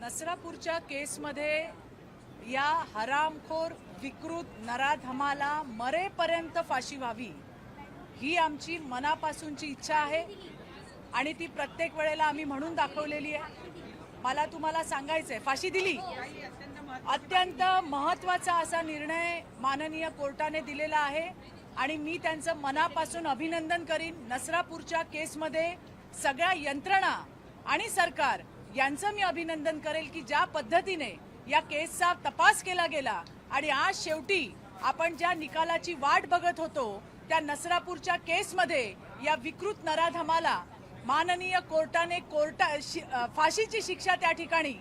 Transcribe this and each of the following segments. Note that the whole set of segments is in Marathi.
नसरापूरच्या केसमध्ये या हरामखोर विकृत नराधमाला मरेपर्यंत फाशी व्हावी ही आमची मनापासूनची इच्छा आहे आणि ती प्रत्येक वेळेला आम्ही म्हणून दाखवलेली आहे। मला तुम्हाला सांगायचंय, फाशी दिली, अत्यंत महत्त्वाचा असा निर्णय माननीय कोर्टाने दिलेला आहे आणि मी त्यांचं मनापासून अभिनंदन करीन। नसरापूरच्या केसमध्ये सगळ्या यंत्रणा आणि सरकार यांचं मी अभिनंदन करेल की ज्या पद्धतीने या केसचा तपास केला गेला आणि आज शेवटी आपण ज्या निकालाची वाट बघत होतो त्या नसरापूरच्या केसमध्ये या विकृत नराधमाला माननीय कोर्टाने फाशीची शिक्षा त्या ठिकाणी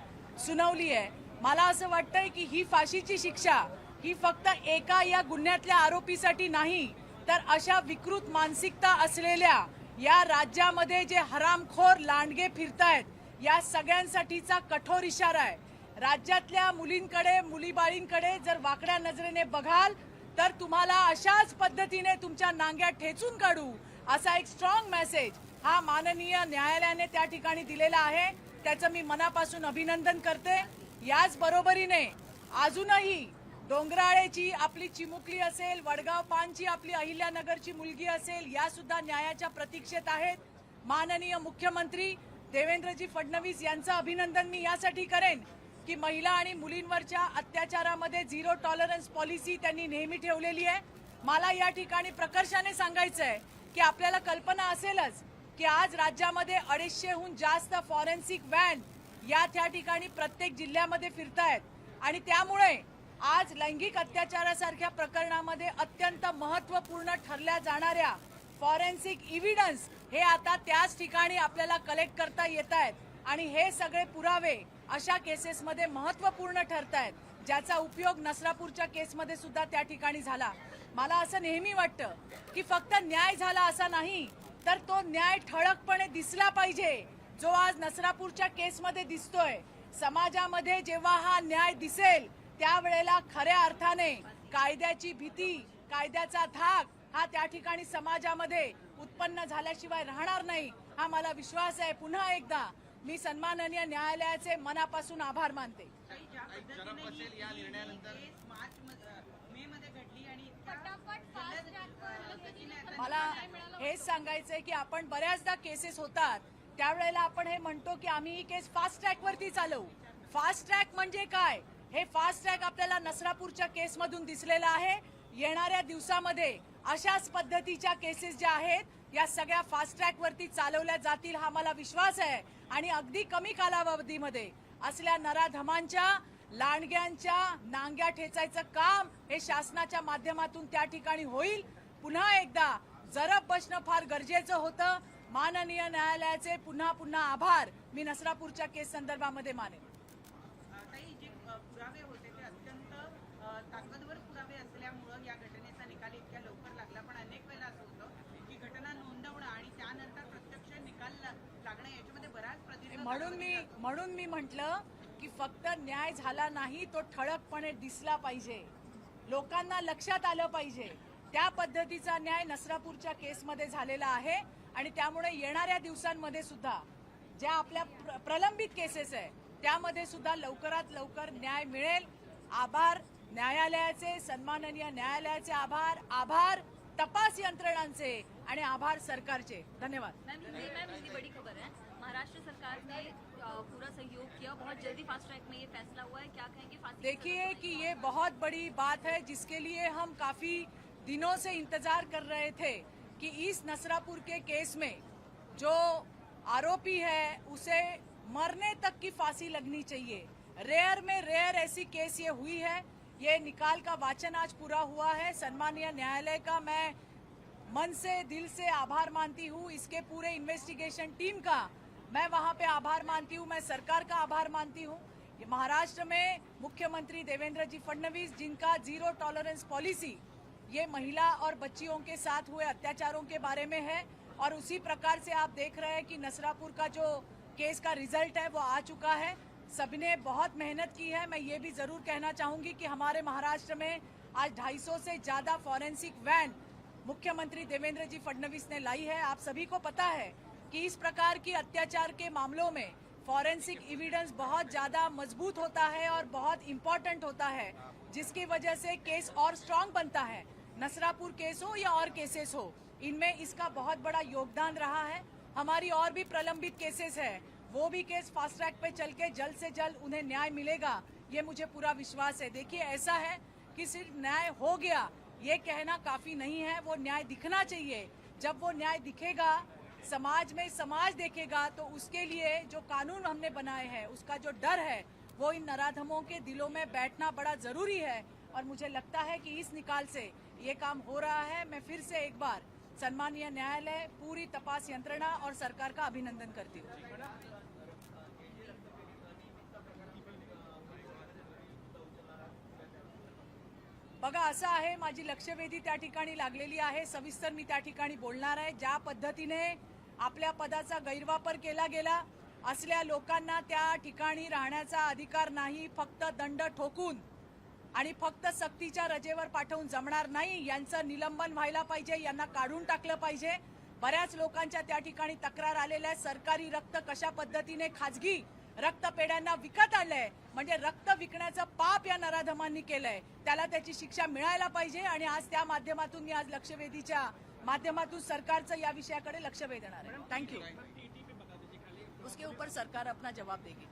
सुनावली आहे। मला असं वाटतंय की ही फाशीची शिक्षा ही फक्त एका या गुन्ह्यातल्या आरोपीसाठी नाही तर अशा विकृत मानसिकता असलेल्या या राज्यामध्ये जे हरामखोर लांडगे फिरतायत या सगळ्यांसाठीचा कठोर इशारा आहे। राज्यातल्या मुलींकडे मुलीबाळींकडे जर वाकड्या नजरेने बघाल तर तुम्हाला अशाच पद्धतीने तुमच्या नांग्यात ठेचून काढू असा एक स्ट्रॉंग मेसेज हा माननीय न्यायालयाने त्या ठिकाणी दिलेला आहे। त्याचं मी मनापासून अभिनंदन करते। याच बरोबरीने अजूनही डोंगराळेची आपली चिमुकली असेल, वडगाव पानची आपली अहिल्यानगरची मुलगी असेल, या सुद्धा न्यायाच्या प्रतीक्षेत आहेत। माननीय मुख्यमंत्री देवेंद्रजी फडणवीस यांचं अभिनंदन मी यासाठी करेन की महिला आणि मुलींवरच्या अत्याचारामध्ये झिरो टॉलरन्स पॉलिसी त्यांनी नेहमी ठेवलेली आहे। मला या ठिकाणी प्रकर्षाने सांगायचं आहे की आपल्याला कल्पना असेलच की आज राज्यामध्ये 250हून जास्त फॉरेन्सिक व्हॅन या त्या ठिकाणी प्रत्येक जिल्ह्यामध्ये फिरतायत आणि त्यामुळे आज लैंगिक अत्याचारासारख्या प्रकरणामध्ये अत्यंत महत्त्वपूर्ण ठरल्या जाणाऱ्या फॉरेन्सिक इव्हिडन्स हे आता त्याच ठिकाणी आपल्याला कलेक्ट करता येत आहेत आणि हे सगळे पुरावे अशा केसेसमध्ये महत्त्वपूर्ण ठरत आहेत ज्याचा उपयोग नसरापूरच्या केसमध्ये सुद्धा त्या ठिकाणी झाला। मला असं नेहमी वाटतं की फक्त न्याय झाला असा नाही तर तो न्याय ठळकपणे दिसला पाहिजे जो आज नसरापूरच्या केसमध्ये दिसतोय। समाजामध्ये जेव्हा हा न्याय दिसेल त्यावेळेला खऱ्या अर्थाने कायद्याची भीती, कायद्याचा धाक हा त्या ठिकाणी समाजामध्ये उत्पन्न झाल्याशिवाय राहणार नाही हा मला विश्वास आहे। पुन्हा एकदा मी सन्माननीय न्यायालयाचे मनापासून आभार मानते। मला हेच सांगायचंय की आपण बऱ्याचदा केसेस होतात त्यावेळेला आपण हे म्हणतो की आम्ही ही केस फास्ट ट्रॅक वरती चालवू। फास्ट ट्रॅक म्हणजे काय? हे फास्ट ट्रॅक आपल्याला नसरापूरच्या केसमधून दिसलेलं आहे। येणाऱ्या दिवसामध्ये अशाच पद्धतीच्या केसेस ज्या आहेत या सगळ्या फास्ट ट्रॅक वरती चालवल्या जातील हा मला विश्वास आहे आणि अगदी कमी कालावधीमध्ये असल्या नराधमांच्या लांडग्यांच्या नांग्या ठेचायचं काम हे शासनाच्या माध्यमातून त्या ठिकाणी होईल। पुन्हा एकदा जरब बसणं फार गरजेचं होतं। माननीय न्यायालयाचे पुन्हा पुन्हा आभार मी नसरापूरच्या केस संदर्भामध्ये मानेन। पुरावे होते ते अत्यंत ताकदवर पुरावे असल्यामुळे या घटनेचा निकाल इतक्या लवकर लागला, पण अनेक वेळेला असं होतं की घटना नोंदवणं आणि त्यानंतर प्रत्यक्ष निकाल लागणं याच्यामध्ये बराच प्रदीर्घ म्हणून मी म्हटलं की फक्त न्याय झाला नाही तो ठळकपणे दिसला पाहिजे, लोकांना लक्षात आलं पाहिजे। त्या पद्धतीचा न्याय नसरापूरच्या केसमध्ये झालेला आहे आणि त्यामुळे येणाऱ्या दिवसांमध्ये सुद्धा ज्या आपल्या प्रलंबित केसेस आहे त्यामध्ये सुद्धा लवकरात लवकर न्याय मिळेल। आभार न्यायालयाचे, सन्माननीय न्यायालयाचे आभार तपास यंत्रणांचे आणि आभार सरकारचे। धन्यवाद। मैम हिंदी बड़ी खबर है, महाराष्ट्र सरकार ने पूरा सहयोग किया, बहुत जल्दी फास्ट ट्रैक में ये फैसला हुआ है, क्या कहेंगे? फांसी देखिए कि ये बहुत बड़ी बात है जिसके लिए हम काफी दिनों से इंतजार कर रहे थे कि इस नसरापुर के केस में जो आरोपी है उसे मरने तक की फांसी लगनी चाहिए। रेयर में रेयर ऐसी केस ये हुई है। ये निकाल का वाचन आज पूरा हुआ है। सम्मानीय न्यायालय का मैं मन से दिल से आभार मानती हूँ। इसके पूरे इन्वेस्टिगेशन टीम का मैं वहाँ पे आभार मानती हूँ। मैं सरकार का आभार मानती हूँ। महाराष्ट्र में मुख्यमंत्री देवेंद्र जी फडणवीस जिनका जीरो टॉलरेंस पॉलिसी ये महिला और बच्चियों के साथ हुए अत्याचारों के बारे में है और उसी प्रकार से आप देख रहे हैं कि नसरापुर का जो केस का रिजल्ट है वो आ चुका है। सबने बहुत मेहनत की है। मैं ये भी जरूर कहना चाहूंगी कि हमारे महाराष्ट्र में आज 250 से ज्यादा फॉरेंसिक वैन मुख्यमंत्री देवेंद्र जी फडणवीस ने लाई है। आप सभी को पता है कि इस प्रकार की अत्याचार के मामलों में फॉरेंसिक एविडेंस बहुत ज्यादा मजबूत होता है और बहुत इंपॉर्टेंट होता है, जिसकी वजह से केस और स्ट्रांग बनता है। नसरापुर केस हो या और केसेस हो, इनमें इसका बहुत बड़ा योगदान रहा है। हमारी और भी प्रलंबित केसेस है, वो भी केस फास्ट ट्रैक पे चल के जल्द से जल्द उन्हें न्याय मिलेगा, ये मुझे पूरा विश्वास है। देखिए, ऐसा है कि सिर्फ न्याय हो गया ये कहना काफी नहीं है, वो न्याय दिखना चाहिए। जब वो न्याय दिखेगा, समाज में समाज देखेगा, तो उसके लिए जो कानून हमने बनाए हैं उसका जो डर है वो इन नराधमों के दिलों में बैठना बड़ा जरूरी है। और मुझे लगता है कि इस निकाल से ये काम हो रहा है। मैं फिर से एक बार सम्मानीय न्यायालय, पूरी तपास यंत्रणा और सरकार का अभिनंदन करती हूँ। बघा, असं आहे, माझी लक्षवेधी त्या ठिकाणी लागलेली आहे। सविस्तर मी त्या ठिकाणी बोलणार आहे। ज्या पद्धतीने आपल्या पदाचा गैरवापर केला गेला, असल्या लोकांना त्या ठिकाणी राहण्याचा अधिकार नाही। फक्त दंड ठोकून आणि फक्त सक्तीच्या रजेवर पाठवून जमणार नाही। यांचं निलंबन व्हायला पाहिजे, यांना काढून टाकलं पाहिजे। बऱ्याच लोकांच्या त्या ठिकाणी तक्रार आलेल्या, सरकारी रक्त कशा पद्धतीने खाजगी रक्तपेढ्यांना विकत आणलंय, म्हणजे रक्त विकण्याचं पाप या नराधमांनी केलंय, त्याला त्याची शिक्षा मिळायला पाहिजे। आणि आज त्या माध्यमातून मी आज लक्षवेधीच्या माध्यमातून सरकारचं या विषयाकडे लक्ष वेधणार आहे। थँक्यू। उसके ऊपर सरकार अपना जवाब देगी।